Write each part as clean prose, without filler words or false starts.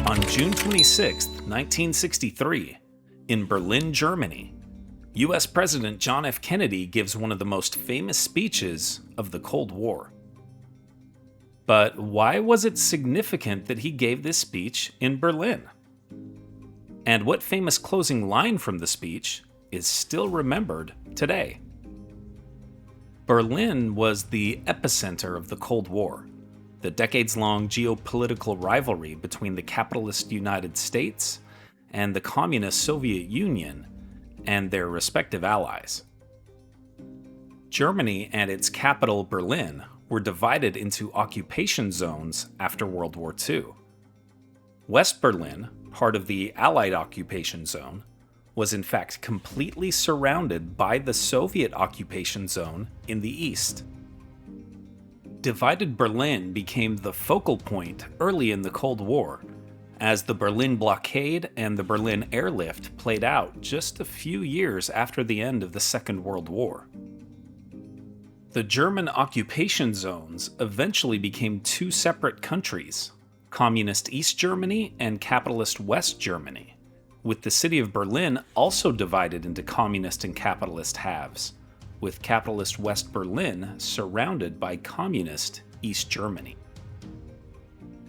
On June 26, 1963, in Berlin, Germany, U.S. President John F. Kennedy gives one of the most famous speeches of the Cold War. But why was it significant that he gave this speech in Berlin? And what famous closing line from the speech is still remembered today? Berlin was the epicenter of the Cold War, the decades-long geopolitical rivalry between the capitalist United States and the communist Soviet Union and their respective allies. Germany and its capital Berlin were divided into occupation zones after World War II. West Berlin, part of the Allied occupation zone, was in fact completely surrounded by the Soviet occupation zone in the east. Divided Berlin became the focal point early in the Cold War, as the Berlin Blockade and the Berlin Airlift played out just a few years after the end of the Second World War. The German occupation zones eventually became two separate countries, Communist East Germany and Capitalist West Germany, with the city of Berlin also divided into Communist and Capitalist halves, with Capitalist West Berlin surrounded by Communist East Germany.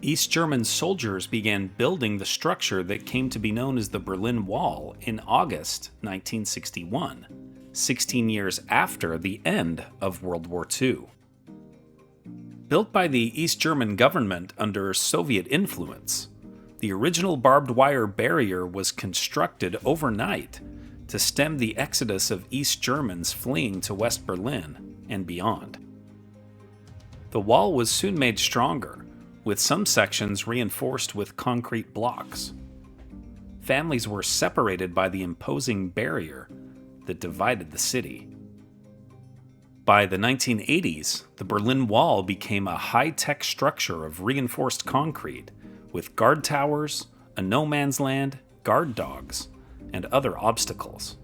East German soldiers began building the structure that came to be known as the Berlin Wall in August 1961, 16 years after the end of World War II. Built by the East German government under Soviet influence, the original barbed wire barrier was constructed overnight to stem the exodus of East Germans fleeing to West Berlin and beyond. The wall was soon made stronger, with some sections reinforced with concrete blocks. Families were separated by the imposing barrier that divided the city. By the 1980s, the Berlin Wall became a high-tech structure of reinforced concrete with guard towers, a no-man's land, guard dogs, and other obstacles.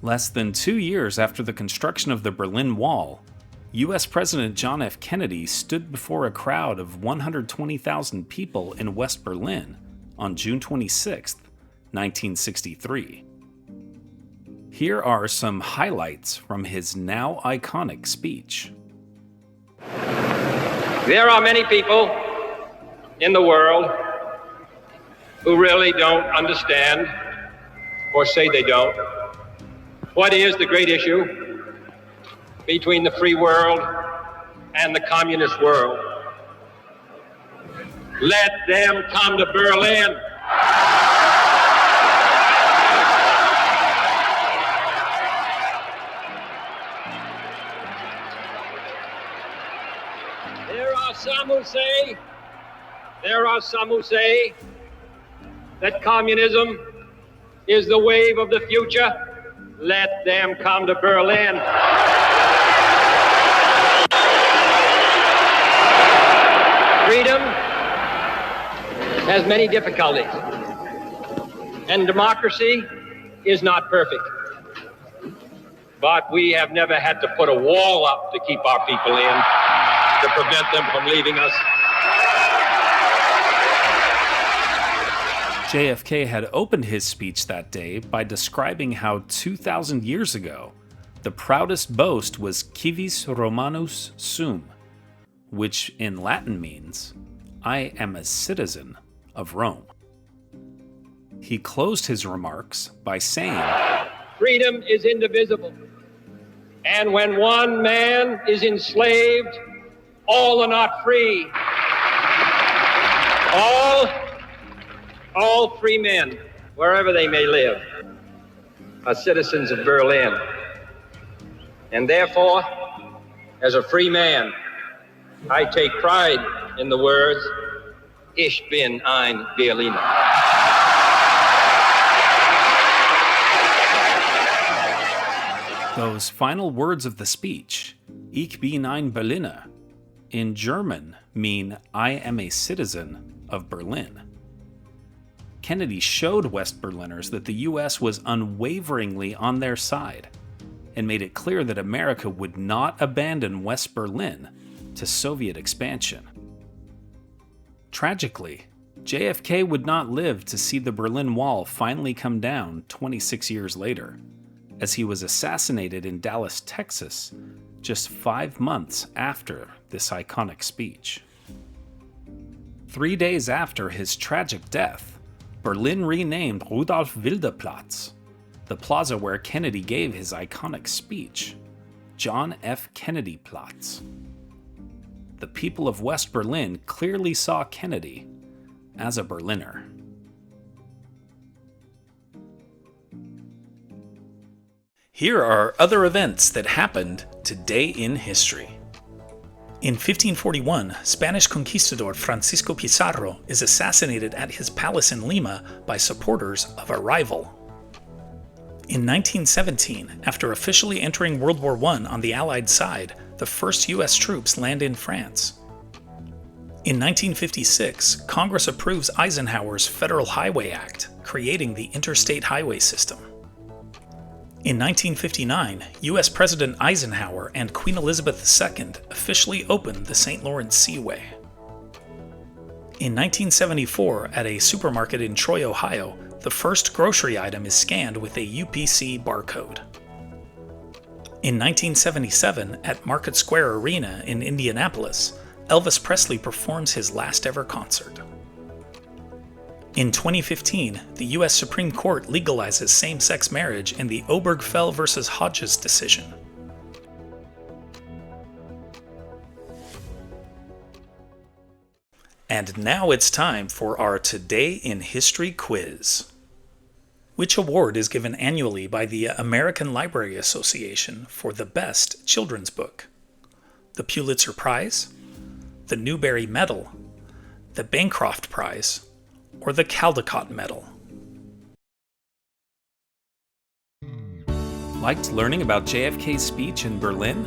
Less than 2 years after the construction of the Berlin Wall, U.S. President John F. Kennedy stood before a crowd of 120,000 people in West Berlin on June 26, 1963. Here are some highlights from his now iconic speech. There are many people in the world who really don't understand, or say they don't, what is the great issue between the free world and the communist world. Let them come to Berlin. There are some who say that communism is the wave of the future. Let them come to Berlin. Freedom has many difficulties, and democracy is not perfect. But we have never had to put a wall up to keep our people in, to prevent them from leaving us. JFK had opened his speech that day by describing how 2,000 years ago, the proudest boast was civis romanus sum, which in Latin means, I am a citizen of Rome. He closed his remarks by saying, freedom is indivisible, and when one man is enslaved, all are not free. All free men, wherever they may live, are citizens of Berlin. And therefore, as a free man, I take pride in the words, Ich bin ein Berliner. Those final words of the speech, Ich bin ein Berliner, in German mean I am a citizen of Berlin. Kennedy showed West Berliners that the U.S. was unwaveringly on their side and made it clear that America would not abandon West Berlin to Soviet expansion. Tragically, JFK would not live to see the Berlin Wall finally come down 26 years later, as he was assassinated in Dallas, Texas, just 5 months after this iconic speech. 3 days after his tragic death, Berlin renamed Rudolph-Wilde-Platz, the plaza where Kennedy gave his iconic speech, John F. Kennedy-Platz. The people of West Berlin clearly saw Kennedy as a Berliner. Here are other events that happened today in history. In 1541, Spanish conquistador Francisco Pizarro is assassinated at his palace in Lima by supporters of a rival. In 1917, after officially entering World War I on the Allied side, the first U.S. troops land in France. In 1956, Congress approves Eisenhower's Federal Highway Act, creating the interstate highway system. In 1959, U.S. President Eisenhower and Queen Elizabeth II officially opened the St. Lawrence Seaway. In 1974, at a supermarket in Troy, Ohio, the first grocery item is scanned with a UPC barcode. In 1977, at Market Square Arena in Indianapolis, Elvis Presley performs his last ever concert. In 2015, the U.S. Supreme Court legalizes same-sex marriage in the Obergefell v. Hodges decision. And now it's time for our Today in History quiz. Which award is given annually by the American Library Association for the best children's book? The Pulitzer Prize, the Newbery Medal, the Bancroft Prize, or the Caldecott Medal? Liked learning about JFK's speech in Berlin?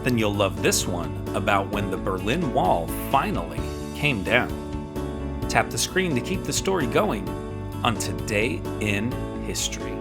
Then you'll love this one about when the Berlin Wall finally came down. Tap the screen to keep the story going on Today in History.